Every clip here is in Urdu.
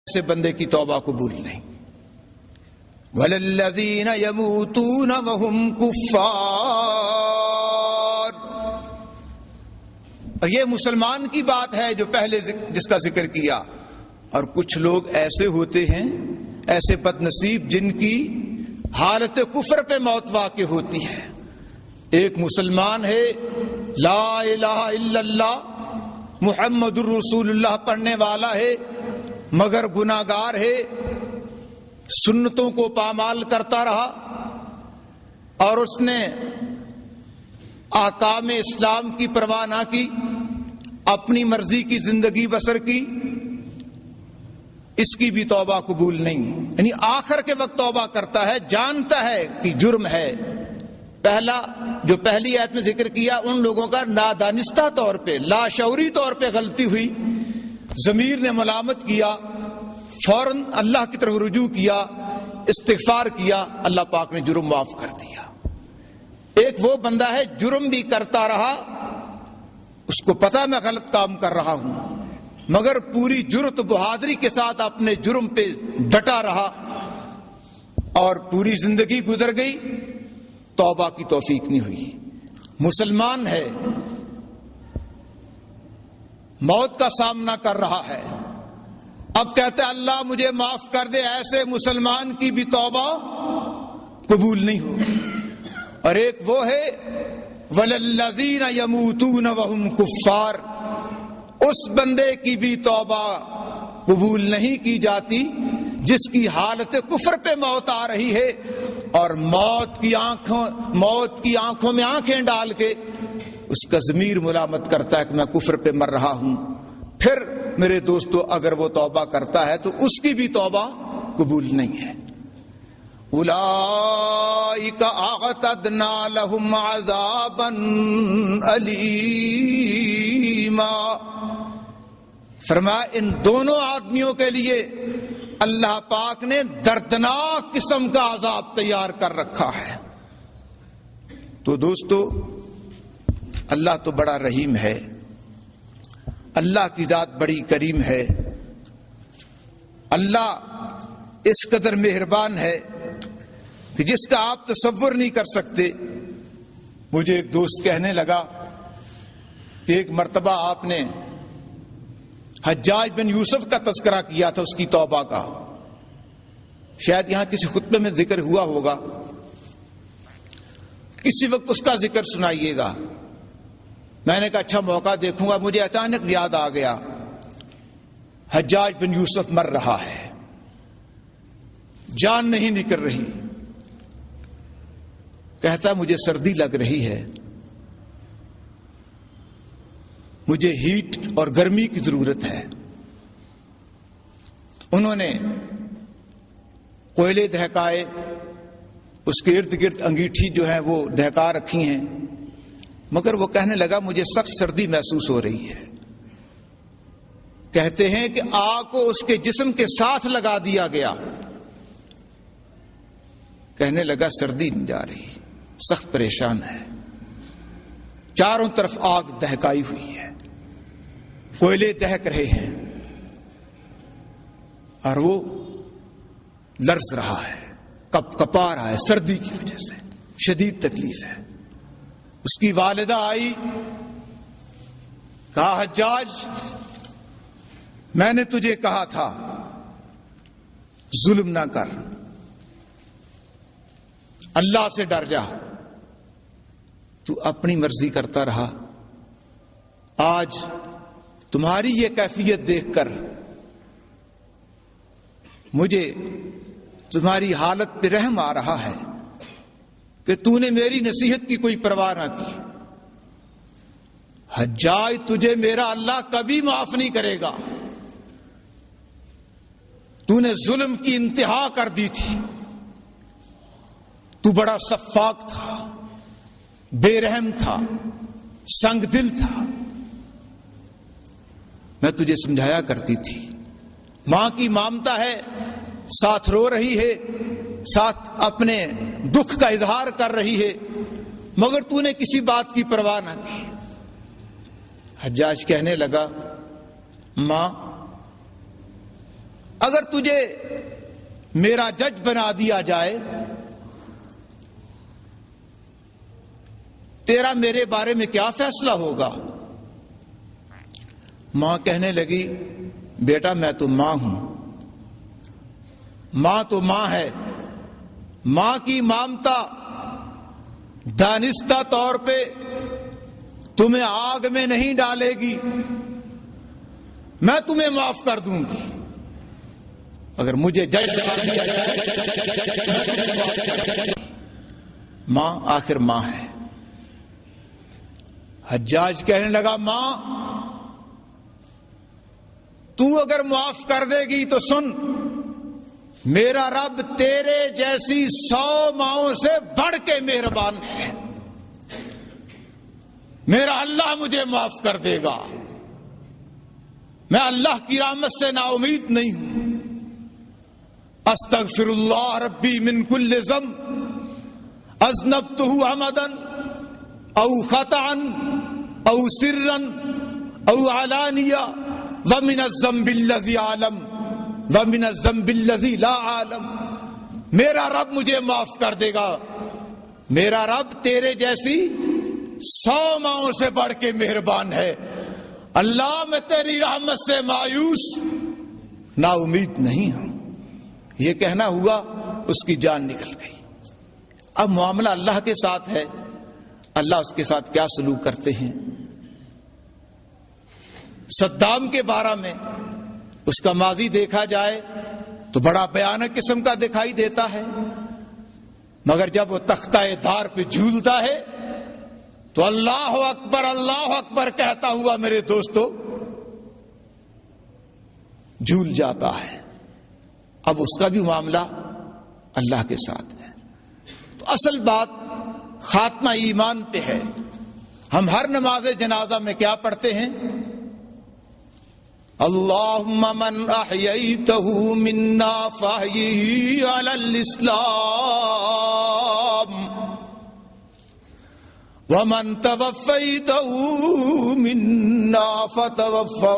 ایسے بندے کی توبہ قبول نہیں. وَلَلَّذِينَ يَمُوتُونَ وَهُمْ كُفَّارٌ. یہ مسلمان کی بات ہے جو پہلے جس کا ذکر کیا. اور کچھ لوگ ایسے ہوتے ہیں، ایسے بد نصیب جن کی حالت کفر پہ موت واقع ہوتی ہے. ایک مسلمان ہے، لا الہ الا اللہ محمد الرسول اللہ پڑھنے والا ہے، مگر گناہگار ہے، سنتوں کو پامال کرتا رہا اور اس نے احکام اسلام کی پرواہ نہ کی، اپنی مرضی کی زندگی بسر کی. اس کی بھی توبہ قبول نہیں. یعنی آخر کے وقت توبہ کرتا ہے، جانتا ہے کہ جرم ہے. جو پہلی آیت میں ذکر کیا ان لوگوں کا نادانستہ طور پہ، لاشعوری طور پہ غلطی ہوئی، ضمیر نے ملامت کیا، فوراً اللہ کی طرف رجوع کیا، استغفار کیا، اللہ پاک نے جرم معاف کر دیا. ایک وہ بندہ ہے جرم بھی کرتا رہا، اس کو پتا میں غلط کام کر رہا ہوں، مگر پوری جرأت و بہادری کے ساتھ اپنے جرم پہ ڈٹا رہا اور پوری زندگی گزر گئی، توبہ کی توفیق نہیں ہوئی. مسلمان ہے، موت کا سامنا کر رہا ہے، اب کہتے ہیں اللہ مجھے معاف کر دے، ایسے مسلمان کی بھی توبہ قبول نہیں ہوگی. اور ایک وہ ہے وَلَلَّذِينَ يَمُوتُونَ وَهُمْ كُفَّارٌ. اس بندے کی بھی توبہ قبول نہیں کی جاتی جس کی حالت کفر پہ موت آ رہی ہے اور موت کی آنکھوں میں آنکھیں ڈال کے اس کا ضمیر ملامت کرتا ہے کہ میں کفر پہ مر رہا ہوں. پھر میرے دوستو اگر وہ توبہ کرتا ہے تو اس کی بھی توبہ قبول نہیں ہے. اولئک اعتدنا لهم عذابا الیما. فرمایا ان دونوں آدمیوں کے لیے اللہ پاک نے دردناک قسم کا عذاب تیار کر رکھا ہے. تو دوستو اللہ تو بڑا رحیم ہے، اللہ کی ذات بڑی کریم ہے، اللہ اس قدر مہربان ہے کہ جس کا آپ تصور نہیں کر سکتے. مجھے ایک دوست کہنے لگا کہ ایک مرتبہ آپ نے حجاج بن یوسف کا تذکرہ کیا تھا، اس کی توبہ کا، شاید یہاں کسی خطبے میں ذکر ہوا ہوگا، کسی وقت اس کا ذکر سنائیے گا. میں نے کہا اچھا موقع دیکھوں گا. مجھے اچانک یاد آ گیا حجاج بن یوسف مر رہا ہے، جان نہیں نکل رہی، کہتا مجھے سردی لگ رہی ہے، مجھے ہیٹ اور گرمی کی ضرورت ہے. انہوں نے کوئلے دہکائے، اس کے ارد گرد انگیٹھی جو ہے وہ دہکا رکھی ہیں، مگر وہ کہنے لگا مجھے سخت سردی محسوس ہو رہی ہے. کہتے ہیں کہ آگ کو اس کے جسم کے ساتھ لگا دیا گیا، کہنے لگا سردی نہیں جا رہی، سخت پریشان ہے. چاروں طرف آگ دہکائی ہوئی ہے، کوئلے دہک رہے ہیں اور وہ لرز رہا ہے، کپ کپا رہا ہے سردی کی وجہ سے، شدید تکلیف ہے. اس کی والدہ آئی، کہا حجاج میں نے تجھے کہا تھا ظلم نہ کر، اللہ سے ڈر جا، تو اپنی مرضی کرتا رہا. آج تمہاری یہ کیفیت دیکھ کر مجھے تمہاری حالت پہ رحم آ رہا ہے کہ تو نے میری نصیحت کی کوئی پرواہ نہ کی. حجاج تجھے میرا اللہ کبھی معاف نہیں کرے گا، تو نے ظلم کی انتہا کر دی تھی، تو بڑا سفاک تھا، بے رحم تھا، سنگ دل تھا. میں تجھے سمجھایا کرتی تھی، ماں کی ممتا ہے، ساتھ رو رہی ہے، ساتھ اپنے دکھ کا اظہار کر رہی ہے، مگر تو نے کسی بات کی پرواہ نہ کی. حجاج کہنے لگا ماں اگر تجھے میرا جج بنا دیا جائے، تیرا میرے بارے میں کیا فیصلہ ہوگا؟ ماں کہنے لگی بیٹا میں تو ماں ہوں، ماں تو ماں ہے، ماں کی مامتا دانستہ طور پہ تمہیں آگ میں نہیں ڈالے گی، میں تمہیں معاف کر دوں گی، اگر مجھے جج ماں آخر ماں ہے۔ حجاج کہنے لگا ماں تو اگر معاف کر دے گی تو سن، میرا رب تیرے جیسی 100 ماؤں سے بڑھ کے مہربان ہے، میرا اللہ مجھے معاف کر دے گا، میں اللہ کی رحمت سے نا امید نہیں ہوں۔ استغفر اللہ ربی من کل ذنب اذنبتہ عمدا او خطأ او سرا او علانیہ ومن الذنب الذی اعلم ومن الذنب الذی لا اعلم، میرا رب مجھے معاف کر دے گا، میرا رب تیرے جیسی 100 ماؤں سے بڑھ کے مہربان ہے، اللہ میں تیری رحمت سے مایوس نا امید نہیں ہوں۔ یہ کہنا ہوا، اس کی جان نکل گئی۔ اب معاملہ اللہ کے ساتھ ہے، اللہ اس کے ساتھ کیا سلوک کرتے ہیں۔ صدام کے بارے میں اس کا ماضی دیکھا جائے تو بڑا بھیانک قسم کا دکھائی دیتا ہے، مگر جب وہ تختہ دار پہ جھولتا ہے تو اللہ اکبر کہتا ہوا میرے دوستو جھول جاتا ہے۔ اب اس کا بھی معاملہ اللہ کے ساتھ ہے۔ تو اصل بات خاتمہ ایمان پہ ہے۔ ہم ہر نماز جنازہ میں کیا پڑھتے ہیں؟ اللہم من احییتہ منا فاحیہ علی الاسلام ومن توفیتہ منا فتوفہ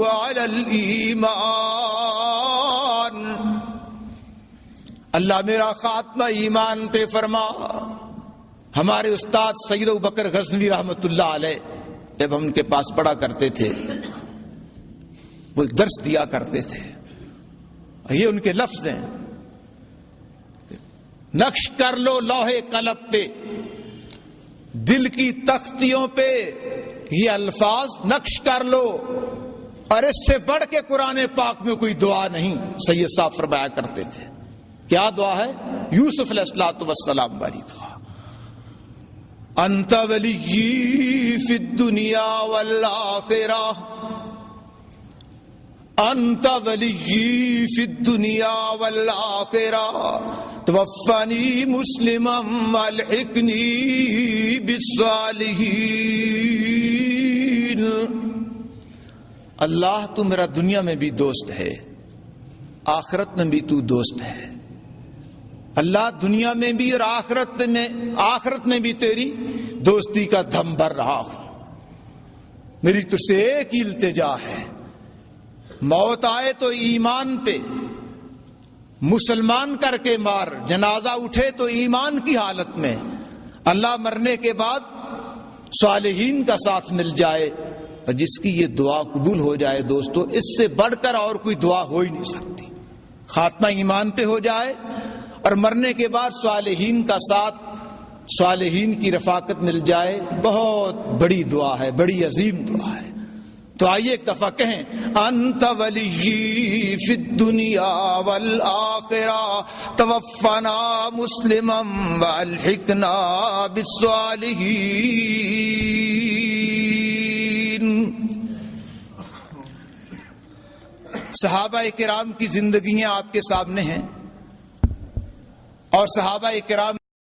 علی الایمان۔ اللہ میرا خاتمہ ایمان پہ فرما۔ ہمارے استاد سید ابوبکر غزنوی رحمۃ اللہ علیہ جب ہم ان کے پاس پڑھا کرتے تھے، وہ ایک درس دیا کرتے تھے، یہ ان کے لفظ ہیں، نقش کر لو لوہے قلب پہ، دل کی تختیوں پہ یہ الفاظ نقش کر لو، اور اس سے بڑھ کے قرآن پاک میں کوئی دعا نہیں۔ سید صاحب فرمایا کرتے تھے، کیا دعا ہے؟ یوسف علیہ الصلوۃ والسلام والی دعا، انت ولی فی الدنیا والآخرہ، انت ولی فی الدنیا والآخرہ توفنی مسلما والحقنی بالصالحین۔ اللہ تو میرا دنیا میں بھی دوست ہے، آخرت میں بھی تو دوست ہے۔ اللہ دنیا میں بھی اور آخرت میں بھی تیری دوستی کا دم بھر رہا ہوں۔ میری تجھ سے ایک ہی التجا ہے، موت آئے تو ایمان پہ، مسلمان کر کے مار، جنازہ اٹھے تو ایمان کی حالت میں، اللہ مرنے کے بعد صالحین کا ساتھ مل جائے، اور جس کی یہ دعا قبول ہو جائے دوستو، اس سے بڑھ کر اور کوئی دعا ہو ہی نہیں سکتی۔ خاتمہ ایمان پہ ہو جائے اور مرنے کے بعد صالحین کا ساتھ، صالحین کی رفاقت مل جائے، بہت بڑی دعا ہے، بڑی عظیم دعا ہے۔ تو آئیے ایک دفعہ کہیں، انت ولی فی الدنیا والآخرہ توفنا مسلما والحقنا بالصالحین۔ صحابہ کرام کی زندگیاں آپ کے سامنے ہیں، اور صحابہ کرام